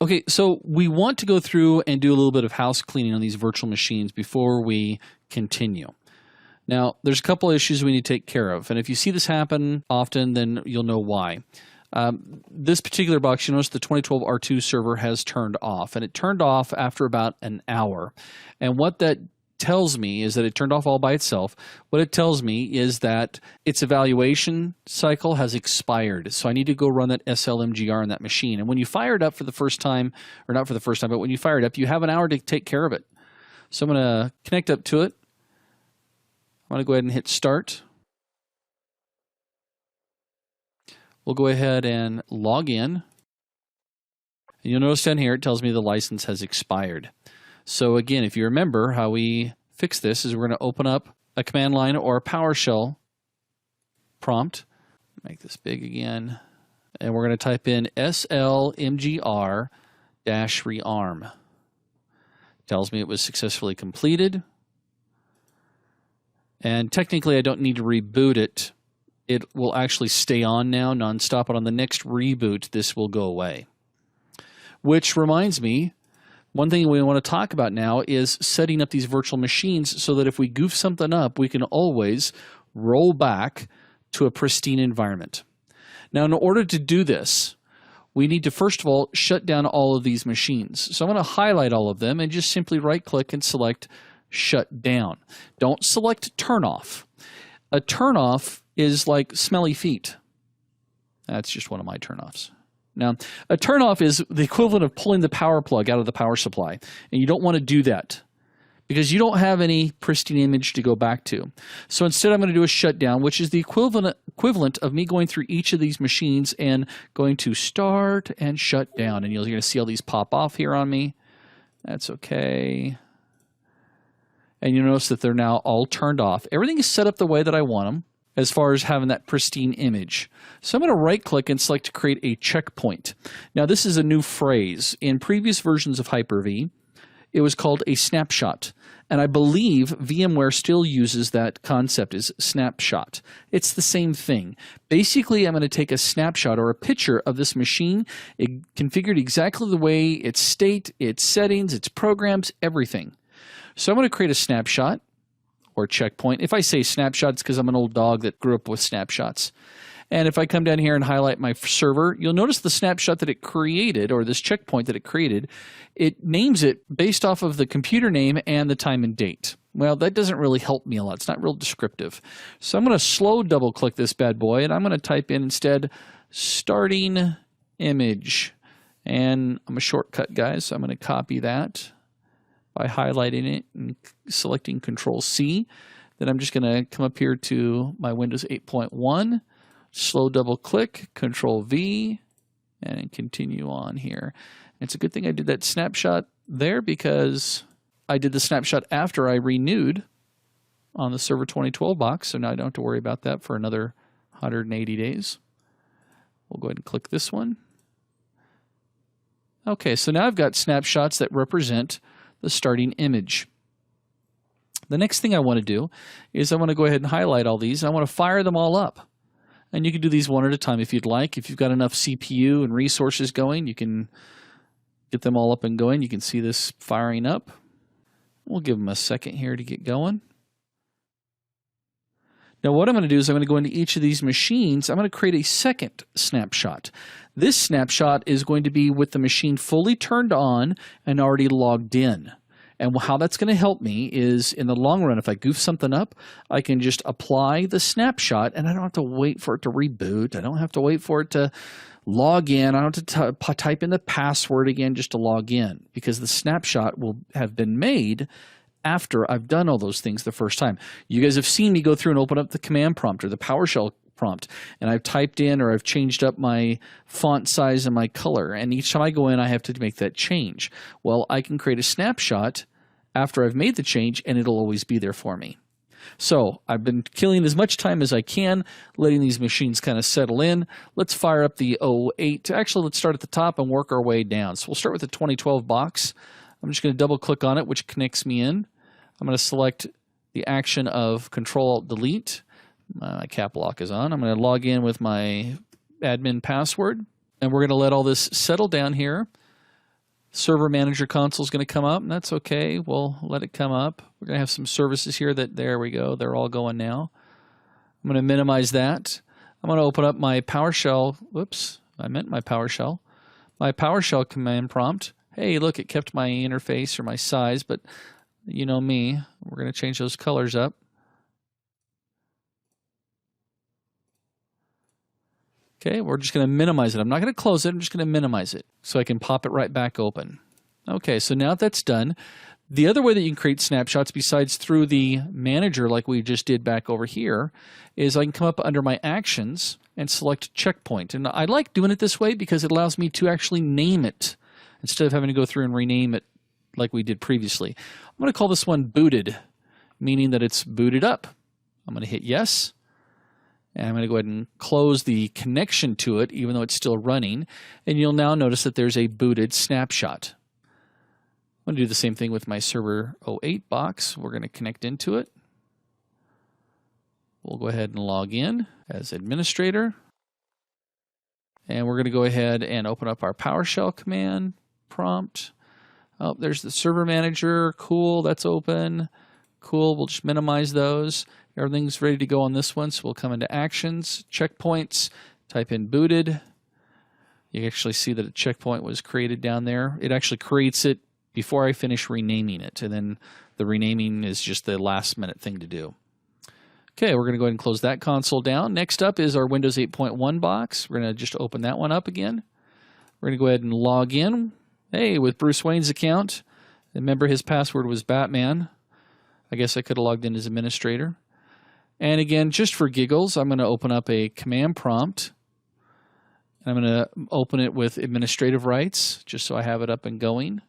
Okay, so we want to go through and do a little bit of house cleaning on these virtual machines before we continue. Now, there's a couple of issues we need to take care of, and if you see this happen often, then you'll know why. This particular box, you notice the 2012 R2 server has turned off, and it turned off after about an hour. And what that tells me is that it turned off all by itself. What it tells me is that its evaluation cycle has expired. So I need to go run that SLMGR on that machine. And when you fire it up for the first time, or not for the first time, but when you fire it up, you have an hour to take care of it. So I'm going to connect up to it. I'm going to go ahead and hit start. We'll go ahead and log in. And you'll notice down here it tells me the license has expired. So again, if you remember how we fix this is we're going to open up a command line or a PowerShell prompt. Make this big again. And we're going to type in slmgr-rearm. Tells me it was successfully completed. And technically I don't need to reboot it. It will actually stay on now nonstop, but on the next reboot this will go away. Which reminds me, one thing we want to talk about now is setting up these virtual machines so that if we goof something up, we can always roll back to a pristine environment. Now, in order to do this, we need to first of all shut down all of these machines. So I'm going to highlight all of them and just simply right-click and select Shut Down. Don't select Turn Off. A turn off is like smelly feet. That's just one of my turn-offs. Now, a turn-off is the equivalent of pulling the power plug out of the power supply, and you don't want to do that because you don't have any pristine image to go back to. So instead I'm going to do a shutdown, which is the equivalent of me going through each of these machines and going to start and shut down. And you're going to see all these pop off here on me. That's okay. And you'll notice that they're now all turned off. Everything is set up the way that I want them, as far as having that pristine image. So I'm going to right-click and select to create a checkpoint. Now this is a new phrase. In previous versions of Hyper-V, it was called a snapshot. And I believe VMware still uses that concept as snapshot. It's the same thing. Basically, I'm going to take a snapshot or a picture of this machine, configured exactly the way its state, its settings, its programs, everything. So I'm going to create a snapshot or checkpoint. If I say snapshots, because I'm an old dog that grew up with snapshots. And if I come down here and highlight my server, you'll notice the snapshot that it created, or this checkpoint that it created, it names it based off of the computer name and the time and date. Well, that doesn't really help me a lot. It's not real descriptive. So I'm going to slow double click this bad boy, and I'm going to type in instead starting image. And I'm a shortcut guy, so I'm going to copy that by highlighting it and selecting Control-C. Then I'm just going to come up here to my Windows 8.1, slow double click, Control-V, and continue on here. And it's a good thing I did that snapshot there because I did the snapshot after I renewed on the Server 2012 box, so now I don't have to worry about that for another 180 days. We'll go ahead and click this one. Okay, so now I've got snapshots that represent the starting image. The next thing I want to do is I want to go ahead and highlight all these. I want to fire them all up. And you can do these one at a time if you'd like. If you've got enough CPU and resources going, you can get them all up and going. You can see this firing up. We'll give them a second here to get going. Now what I'm going to do is I'm going to go into each of these machines. I'm going to create a second snapshot. This snapshot is going to be with the machine fully turned on and already logged in. And how that's going to help me is in the long run, if I goof something up, I can just apply the snapshot and I don't have to wait for it to reboot. I don't have to wait for it to log in. I don't have to type in the password again just to log in, because the snapshot will have been made after I've done all those things the first time. You guys have seen me go through and open up the command prompt or the PowerShell prompt, and I've typed in or I've changed up my font size and my color, and each time I go in I have to make that change. Well, I can create a snapshot after I've made the change and it'll always be there for me. So I've been killing as much time as I can, letting these machines kind of settle in. Let's fire up the 08. Actually, let's start at the top and work our way down. So we'll start with the 2012 box. I'm just going to double click on it, which connects me in. I'm going to select the action of Control-Alt-Delete. My cap lock is on. I'm going to log in with my admin password, and we're going to let all this settle down here Server Manager console is going to come up, and that's okay. We'll let it come up. We're going to have some services here that, there we go, they're all going now. I'm going to minimize that. I'm going to open up my PowerShell. Whoops, I meant my PowerShell. My PowerShell command prompt. Hey, look, it kept my interface or my size, but you know me, we're going to change those colors up. Okay, we're just going to minimize it. I'm not going to close it. I'm just going to minimize it so I can pop it right back open. Okay, so now that's done. The other way that you can create snapshots besides through the manager like we just did back over here is I can come up under my actions and select checkpoint. And I like doing it this way because it allows me to actually name it instead of having to go through and rename it like we did previously. I'm going to call this one booted, meaning that it's booted up. I'm going to hit yes. And I'm going to go ahead and close the connection to it, even though it's still running. And you'll now notice that there's a booted snapshot. I'm going to do the same thing with my Server 08 box. We're going to connect into it. We'll go ahead and log in as administrator. And we're going to go ahead and open up our PowerShell command prompt. Oh, there's the Server Manager. Cool, that's open. Cool, we'll just minimize those. Everything's ready to go on this one, so we'll come into Actions, Checkpoints, type in booted. You can actually see that a checkpoint was created down there. It actually creates it before I finish renaming it, and then the renaming is just the last minute thing to do. Okay, we're going to go ahead and close that console down. Next up is our Windows 8.1 box. We're going to just open that one up again. We're going to go ahead and log in. Hey, with Bruce Wayne's account. Remember his password was Batman. I guess I could have logged in as administrator. And again, just for giggles, I'm going to open up a command prompt. And I'm going to open it with administrative rights, just so I have it up and going.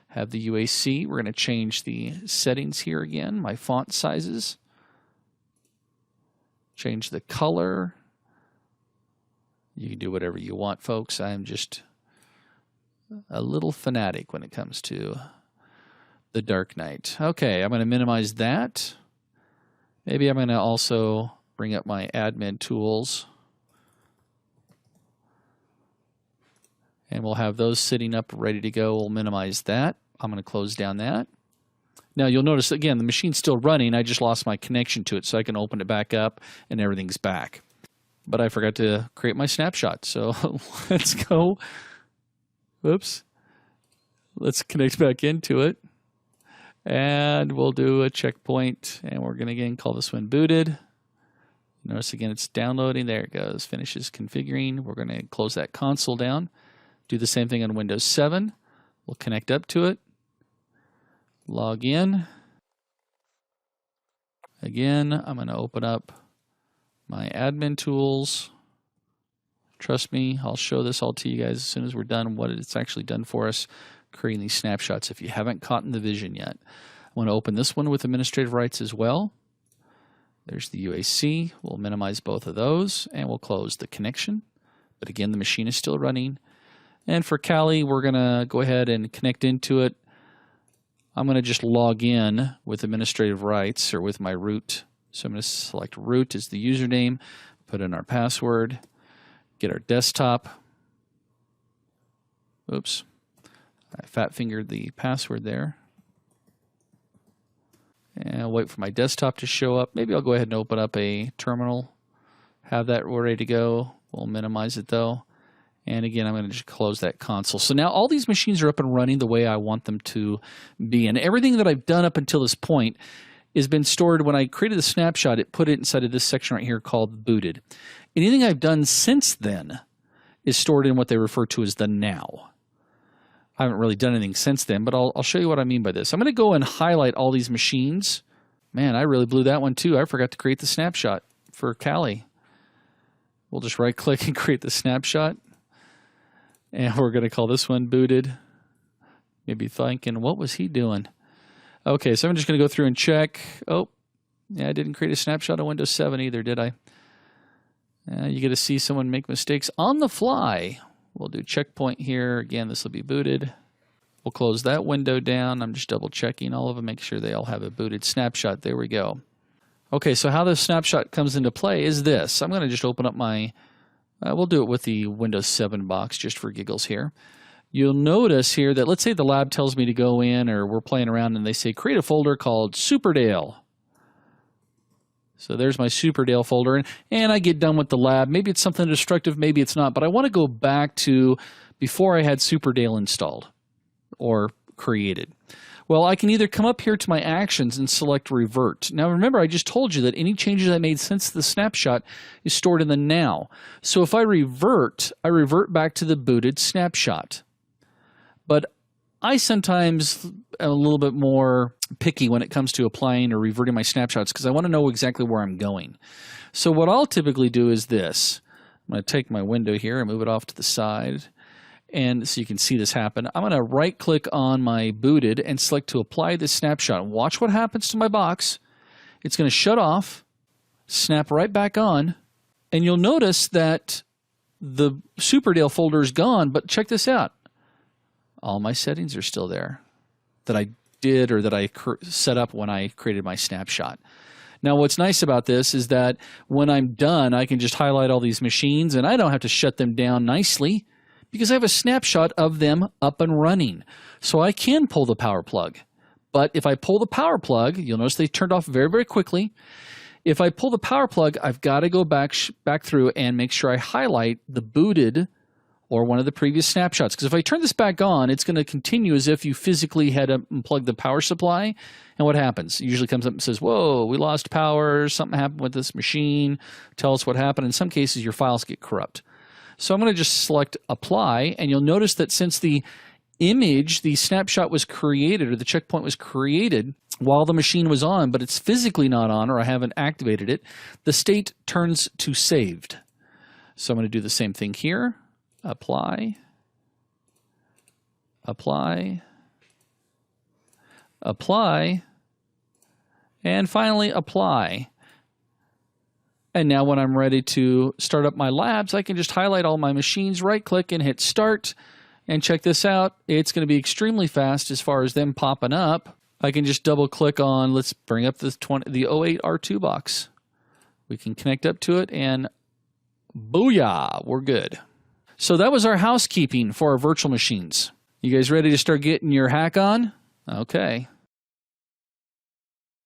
Have the UAC. We're going to change the settings here again, my font sizes. Change the color. You can do whatever you want, folks. I'm just a little fanatic when it comes to the Dark Knight. Okay, I'm going to minimize that. Maybe I'm going to also bring up my admin tools. And we'll have those sitting up ready to go. We'll minimize that. I'm going to close down that. Now you'll notice, again, the machine's still running. I just lost my connection to it, so I can open it back up and everything's back. But I forgot to create my snapshot, so let's go. Whoops. Let's connect back into it. And we'll do a checkpoint, and we're going to again call this one booted. Notice again it's downloading. There it goes. Finishes configuring. We're going to close that console down. Do the same thing on Windows 7. We'll connect up to it. Log in. Again, I'm going to open up my admin tools. Trust me, I'll show this all to you guys as soon as we're done, what it's actually done for us, creating these snapshots if you haven't caught in the vision yet. I want to open this one with administrative rights as well. There's the UAC. We'll minimize both of those, and we'll close the connection. But again, the machine is still running. And for Kali, we're going to go ahead and connect into it. I'm going to just log in with administrative rights or with my root. So I'm going to select root as the username, put in our password, get our desktop. Oops, I fat fingered the password there. And I'll wait for my desktop to show up. Maybe I'll go ahead and open up a terminal, have that ready to go. We'll minimize it though. And again, I'm going to just close that console. So now all these machines are up and running the way I want them to be. And everything that I've done up until this point has been stored. When I created the snapshot, it put it inside of this section right here called booted. Anything I've done since then is stored in what they refer to as the now. I haven't really done anything since then, but I'll show you what I mean by this. I'm going to go and highlight all these machines. Man, I really blew that one too. I forgot to create the snapshot for Kali. We'll just right-click and create the snapshot. And we're going to call this one booted. Maybe thinking, what was he doing? Okay, so I'm just going to go through and check. Oh, yeah, I didn't create a snapshot on Windows 7 either, did I? You get to see someone make mistakes on the fly. We'll do checkpoint here. Again, this will be booted. We'll close that window down. I'm just double checking all of them, make sure they all have a booted snapshot. There we go. Okay, so how this snapshot comes into play is this. I'm going to just open up my, we'll do it with the Windows 7 box just for giggles here. you'll notice here that let's say the lab tells me to go in, or we're playing around and they say create a folder called Superdale. So there's my Superdale folder, and I get done with the lab. Maybe it's something destructive, maybe it's not, but I want to go back to before I had Superdale installed or created. Well, I can either come up here to my actions and select revert. Now remember, I just told you that any changes I made since the snapshot is stored in the now. So if I revert back to the booted snapshot. But I sometimes am a little bit more picky when it comes to applying or reverting my snapshots because I want to know exactly where I'm going. So what I'll typically do is this. I'm going to take my window here and move it off to the side. And so you can see this happen. I'm going to right click on my booted and select to apply this snapshot. Watch what happens to my box. It's going to shut off, snap right back on, and you'll notice that the Superdale folder is gone, but check this out. All my settings are still there that I did or that I set up when I created my snapshot. Now what's nice about this is that when I'm done, I can just highlight all these machines and I don't have to shut them down nicely, because I have a snapshot of them up and running. So I can pull the power plug. But if I pull the power plug, you'll notice they turned off very, very quickly. If I pull the power plug, I've got to go back through and make sure I highlight the booted or one of the previous snapshots. Because if I turn this back on, it's going to continue as if you physically had to unplug the power supply. And what happens? It usually comes up and says, whoa, we lost power, something happened with this machine, tell us what happened. In some cases, your files get corrupt. So I'm going to just select apply, and you'll notice that since the image, the snapshot was created, or the checkpoint was created while the machine was on, but it's physically not on, or I haven't activated it, the state turns to saved. So I'm going to do the same thing here. Apply, apply, apply, and finally apply. And now when I'm ready to start up my labs, I can just highlight all my machines, right-click, and hit Start. And check this out. It's going to be extremely fast as far as them popping up. I can just double-click on, let's bring up the 08 R2 box. We can connect up to it, and booyah, we're good. So that was our housekeeping for our virtual machines. You guys ready to start getting your hack on? Okay.